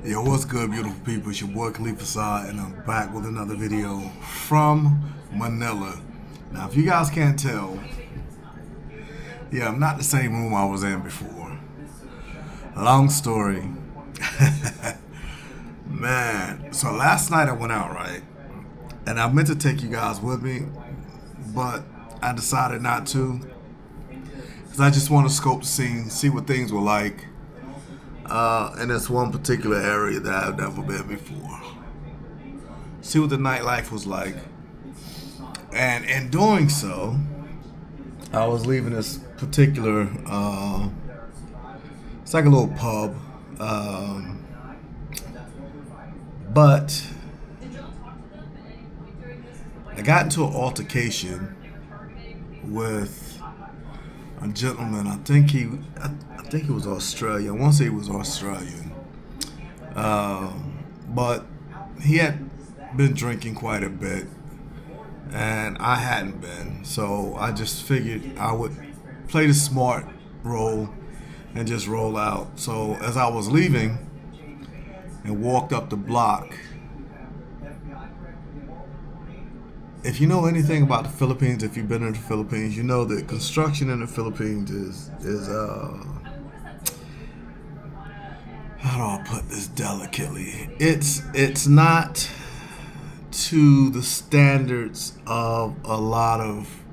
Yo, what's good, beautiful people? It's your boy Khalifa Saad, and I'm back with another video from Manila. Now, if you guys can't tell, yeah, I'm not the same room I was in before. Long story. Man, so last night I went out, right? And I meant to take you guys with me, but I decided not to. Because I just want to scope the scene, see what things were like. In this one particular area that I've never been before. See what the nightlife was like. And in doing so, I was leaving this particular, it's like a little pub. But I got into an altercation with a gentleman. I think he was Australian. I want to say he was Australian, but he had been drinking quite a bit, and I hadn't been. So I just figured I would play the smart role and just roll out. So as I was leaving and walked up the block, if you know anything about the Philippines, if you've been in the Philippines, you know that construction in the Philippines is how do I put this delicately? It's not to the standards of a lot of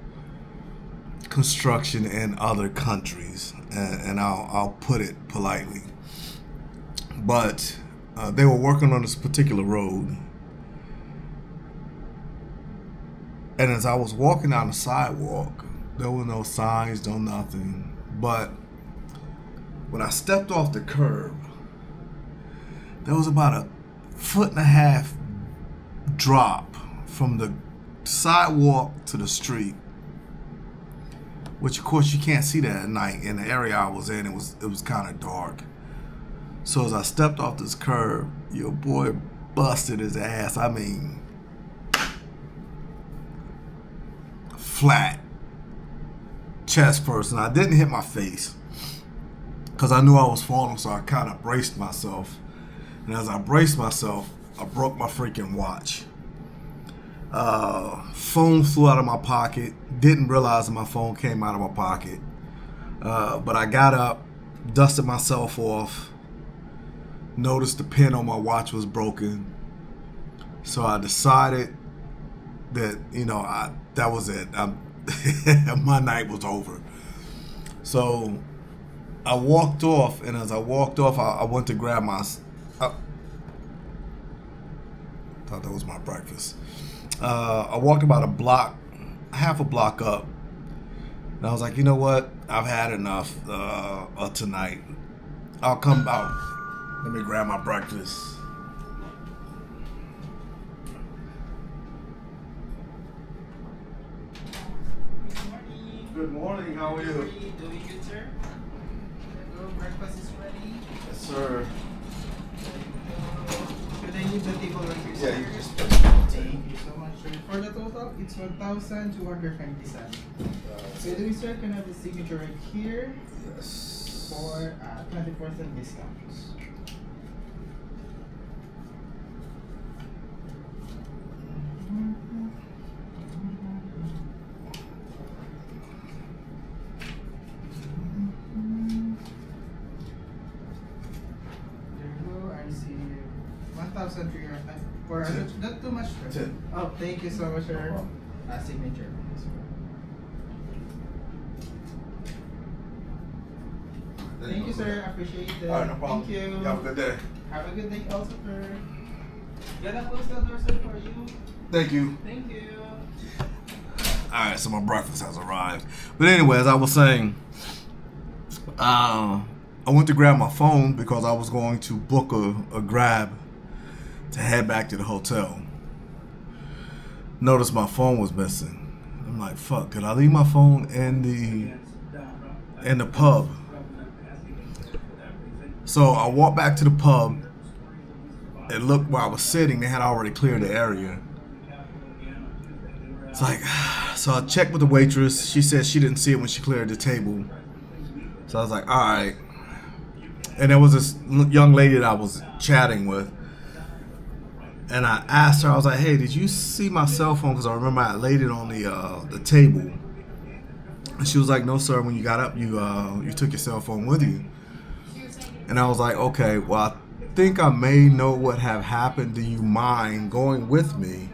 construction in other countries, and I'll put it politely. But they were working on this particular road, and as I was walking down the sidewalk, there were no signs, no nothing. But when I stepped off the curb, there was about a 1.5 foot drop from the sidewalk to the street, which of course you can't see that at night. In the area I was in, it was kind of dark. So as I stepped off this curb, your boy busted his ass. I mean, flat, chest first, and I didn't hit my face because I knew I was falling, so I kind of braced myself. And as I braced myself, I broke my freaking watch. Phone flew out of my pocket. Didn't realize that my phone came out of my pocket. But I got up, dusted myself off, noticed the pin on my watch was broken. So I decided that, that was it. My night was over. So I walked off, and as I walked off, I went to grab my... thought that was my breakfast. I walked about half a block up, and I was like, you know what? I've had enough tonight. I'll come out. Let me grab my breakfast. Good morning. How are you? Doing good, sir. Hello, breakfast is ready. Yes, sir. Should I leave the table right here, sir? Yeah, you just. Thank you so much, sir. For the total, it's 1,250 cents. So, do we, sir, can I have the signature right here Yes. for 20% discount? There you go. I see 1,300. For not too much, sir. 10. Oh, thank you so much, sir. Signature. Thank you, sir. Appreciate it. All right, no problem. Thank you. You have a good day. Have a good day also, sir. Gonna close the door, sir, for you. Thank you. Thank you. Alright, so my breakfast has arrived. But anyway, as I was saying, I went to grab my phone because I was going to book a grab to head back to the hotel. Noticed my phone was missing. I'm like, fuck, could I leave my phone in the pub? So I walked back to the pub and looked where I was sitting. They had already cleared the area. It's like, so I checked with the waitress. She said she didn't see it when she cleared the table. So I was like, all right. And there was this young lady that I was chatting with, and I asked her, I was like, "Hey, did you see my cell phone?" Because I remember I laid it on the table, and she was like, "No, sir. When you got up, you took your cell phone with you." And I was like, "Okay, well, I think I may know what have happened. Do you mind going with me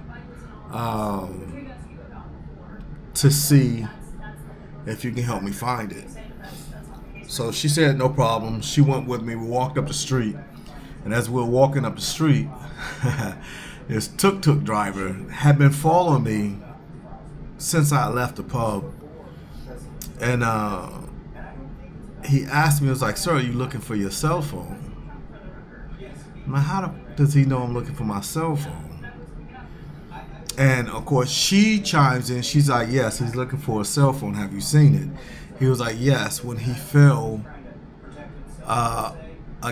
to see if you can help me find it?" So she said, "No problem." She went with me. We walked up the street, and as we were walking up the street, this tuk-tuk driver had been following me since I left the pub, and he asked me, he was like, "Sir, are you looking for your cell phone?" I'm like, "How does he know I'm looking for my cell phone?" And of course, she chimes in. She's like, "Yes, he's looking for a cell phone. Have you seen it?" He was like, "Yes. When he fell, a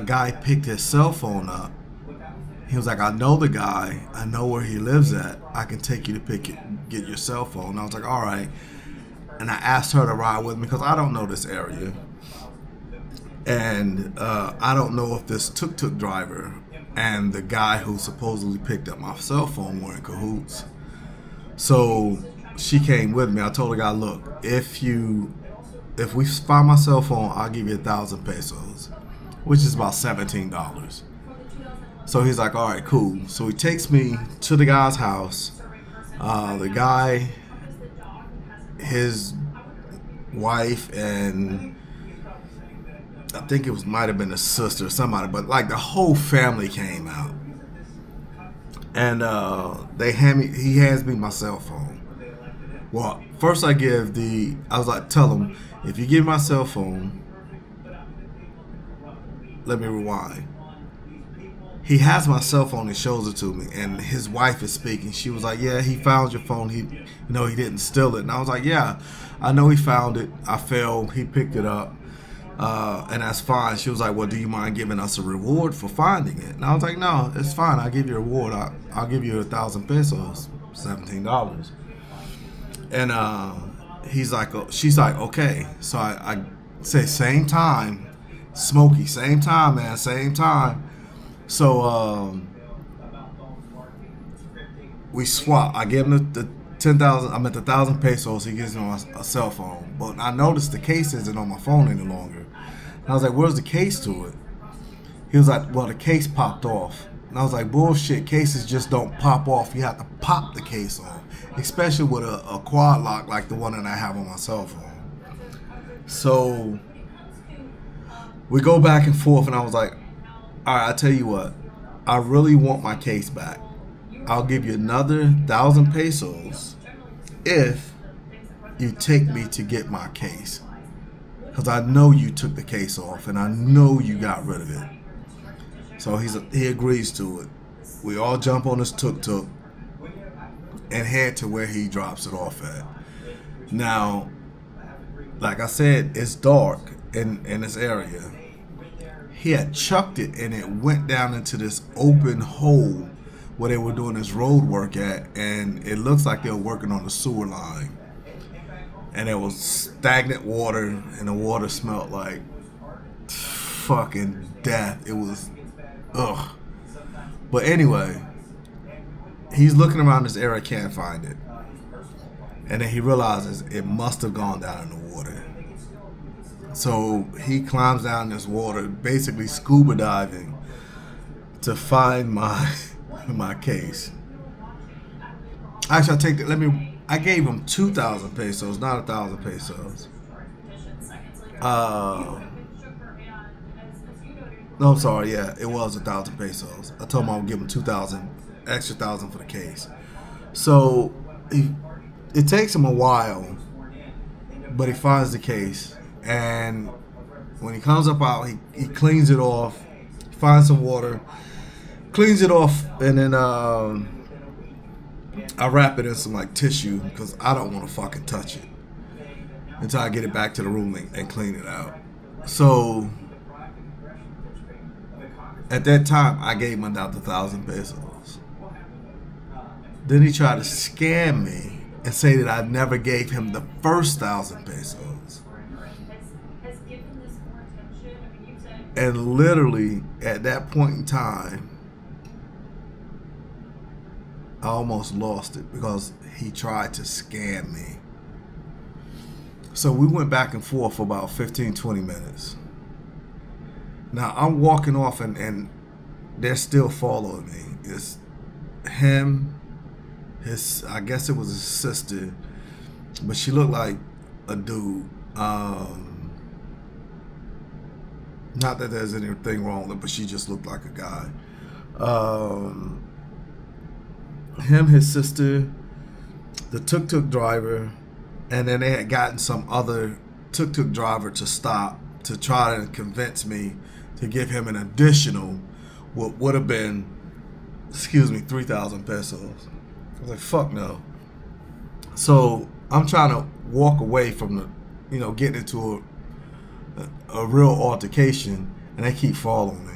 guy picked his cell phone up. He was like, I know the guy. I know where he lives at. I can take you to get your cell phone." And I was like, "All right." And I asked her to ride with me because I don't know this area. And I don't know if this tuk-tuk driver and the guy who supposedly picked up my cell phone were in cahoots. So she came with me. I told the guy, "Look, if we find my cell phone, I'll give you 1,000 pesos, which is about $17." So he's like, "All right, cool." So he takes me to the guy's house. The guy, his wife, and I think it might have been a sister or somebody, but like the whole family came out, and he hands me my cell phone. Well, first I was like, "Tell him, if you give my cell phone, let me rewind." He has my cell phone and shows it to me, and his wife is speaking. She was like, "Yeah, he found your phone. He didn't steal it." And I was like, "Yeah, I know he found it. I fell. He picked it up, and that's fine." She was like, "Well, do you mind giving us a reward for finding it?" And I was like, "No, it's fine. I'll give you a reward. I'll give you 1,000 pesos, $17." And she's like, "Okay." So I say, "Same time, Smokey. Same time, man. Same time." So we swap. I give him the 10,000. I'm at the 1,000 pesos. He gives me a cell phone, but I noticed the case isn't on my phone any longer. And I was like, "Where's the case to it?" He was like, "Well, the case popped off." And I was like, "Bullshit. Cases just don't pop off. You have to pop the case off, especially with a quad lock like the one that I have on my cell phone." So we go back and forth, and I was like, "All right, I tell you what. I really want my case back. I'll give you another 1,000 pesos if you take me to get my case, because I know you took the case off and I know you got rid of it." So he agrees to it. We all jump on this tuk-tuk and head to where he drops it off at. Now, like I said, it's dark in this area. He had chucked it and it went down into this open hole where they were doing this road work at, and it looks like they were working on the sewer line. And there was stagnant water, and the water smelled like fucking death. It was, ugh. But anyway, he's looking around this area, can't find it. And then he realizes it must have gone down in the water. So he climbs down this water, basically scuba diving, to find my case. Actually, I gave him 2,000 pesos, not 1,000 pesos. No, I'm sorry. Yeah, it was 1,000 pesos. I told him I would give him 2,000, extra 1,000 for the case. So it takes him a while, but he finds the case, and when he comes up out, he cleans it off, finds some water, cleans it off, and then I wrap it in some like tissue because I don't want to fucking touch it until I get it back to the room and clean it out. So at that time, I gave him about 1,000 pesos. Then he tried to scam me and say that I never gave him the first 1,000 pesos. And literally at that point in time, I almost lost it because he tried to scam me. So we went back and forth for about 15, 20 minutes. Now I'm walking off and they're still following me. It's him, I guess it was his sister, but she looked like a dude. Not that there's anything wrong with her, but she just looked like a guy. Him, his sister, the tuk-tuk driver, and then they had gotten some other tuk-tuk driver to stop to try to convince me to give him an additional, what would have been, 3,000 pesos. I was like, fuck no. So I'm trying to walk away from getting into a real altercation, and they keep following me.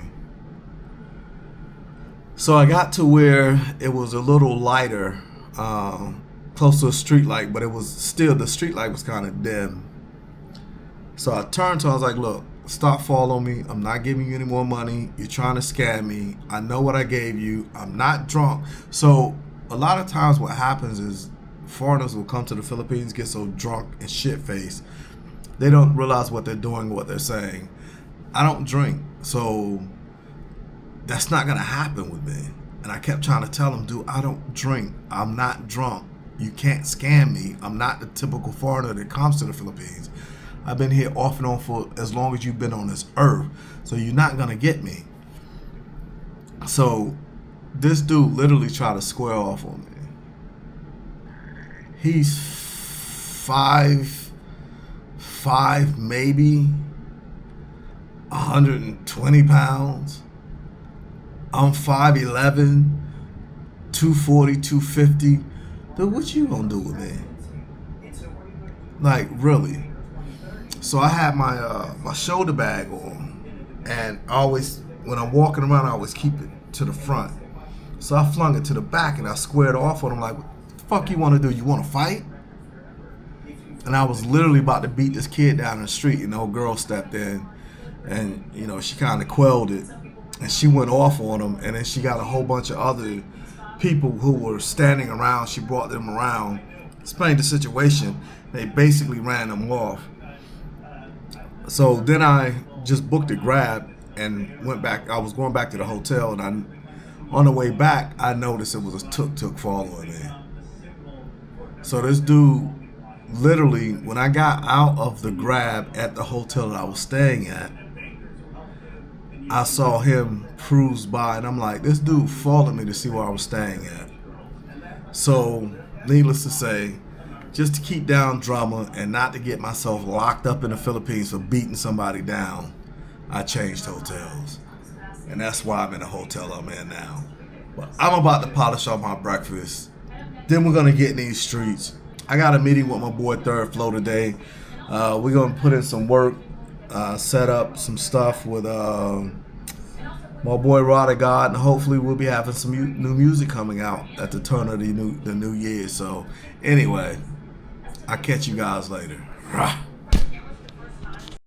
So I got to where it was a little lighter, close to a street light, but it was still, the street light was kind of dim. So I turned to him, I was like, look, stop following me. I'm not giving you any more money. You're trying to scam me. I know what I gave you. I'm not drunk. So a lot of times what happens is foreigners will come to the Philippines, get so drunk and shit-faced, they don't realize what they're doing, what they're saying. I don't drink, so that's not going to happen with me. And I kept trying to tell him, dude, I don't drink. I'm not drunk. You can't scam me. I'm not the typical foreigner that comes to the Philippines. I've been here off and on for as long as you've been on this earth. So you're not going to get me. So this dude literally tried to square off on me. He's 5'5", maybe 120 pounds. I'm 5'11", 240, 250. Dude, what you gonna do with me? Like, really? So I had my shoulder bag on, and I always, when I'm walking around, I always keep it to the front. So I flung it to the back, and I squared off on him like, what the fuck you want to do? You want to fight? And I was literally about to beat this kid down in the street, and the old girl stepped in, and she kind of quelled it, and she went off on him, and then she got a whole bunch of other people who were standing around. She brought them around, explained the situation. They basically ran them off. So then I just booked a Grab and went back. I was going back to the hotel, and on the way back, I noticed it was a tuk-tuk following me. So this dude, literally, when I got out of the Grab at the hotel that I was staying at, I saw him cruise by, and I'm like, this dude followed me to see where I was staying at. So, needless to say, just to keep down drama and not to get myself locked up in the Philippines for beating somebody down, I changed hotels. And that's why I'm in the hotel I'm in now. But I'm about to polish off my breakfast. Then we're going to get in these streets. I got a meeting with my boy Third Flow today. We're going to put in some work, set up some stuff with my boy Rod God, and hopefully we'll be having some new music coming out at the turn of the new year. So anyway, I'll catch you guys later. Rah.